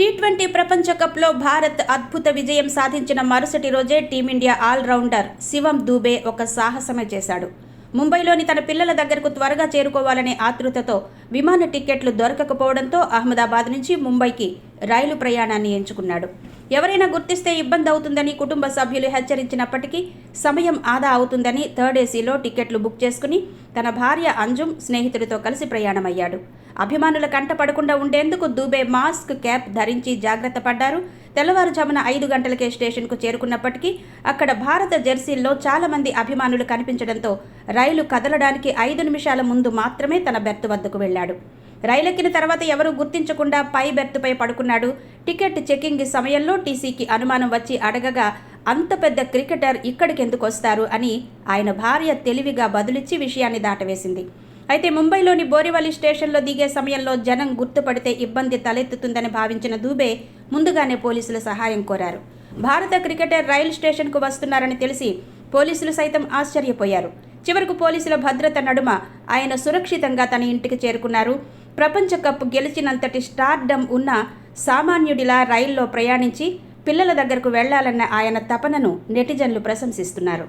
T20 ప్రపంచ కప్లో భారత్ అద్భుత విజయం సాధించిన మరుసటి రోజే టీమిండియా ఆల్రౌండర్ శివం దూబే ఒక సాహసమే చేశాడు. ముంబైలోని తన పిల్లల దగ్గరకు త్వరగా చేరుకోవాలనే ఆతృతతో విమాన టిక్కెట్లు దొరకకపోవడంతో అహ్మదాబాద్ నుంచి ముంబైకి రైలు ప్రయాణాన్ని ఎంచుకున్నాడు. ఎవరైనా గుర్తిస్తే ఇబ్బంది అవుతుందని కుటుంబ సభ్యులు హెచ్చరించినప్పటికీ సమయం ఆదా అవుతుందని థర్డ్ ఏసీలో టిక్కెట్లు బుక్ చేసుకుని తన భార్య అంజుమ్ స్నేహితుడితో కలిసి ప్రయాణమయ్యాడు. అభిమానుల కంట పడకుండా ఉండేందుకు దూబే మాస్క్, క్యాప్ ధరించి జాగ్రత్త పడ్డారు. తెల్లవారుజామున 5 గంటలకే స్టేషన్కు చేరుకున్నప్పటికీ అక్కడ భారత జెర్సీల్లో చాలామంది అభిమానులు కనిపించడంతో రైలు కదలడానికి 5 నిమిషాల ముందు మాత్రమే తన బెర్త్ వద్దకు వెళ్లాడు. రైలెక్కిన తర్వాత ఎవరూ గుర్తించకుండా పై బెర్తుపై పడుకున్నాడు. టికెట్ చెకింగ్ సమయంలో టీసీకి అనుమానం వచ్చి అడగగా అంత పెద్ద క్రికెటర్ ఇక్కడికెందుకు వస్తారు అని ఆయన భార్య తెలివిగా బదులిచ్చి విషయాన్ని దాటవేసింది. అయితే ముంబైలోని బోరివలి స్టేషన్లో దిగే సమయంలో జనం గుర్తుపడితే ఇబ్బంది తలెత్తుతుందని భావించిన దూబే ముందుగానే పోలీసుల సహాయం కోరారు. భారత క్రికెటర్ రైలు స్టేషన్కు వస్తున్నారని తెలిసి పోలీసులు సైతం ఆశ్చర్యపోయారు. చివరకు పోలీసుల భద్రత నడుమ ఆయన సురక్షితంగా తన ఇంటికి చేరుకున్నారు. ప్రపంచ కప్ గెలిచినంతటి స్టార్డమ్ ఉన్న సామాన్యుడిలా రైల్లో ప్రయాణించి పిల్లల దగ్గరకు వెళ్లాలన్న ఆయన తపనను నెటిజన్లు ప్రశంసిస్తున్నారు.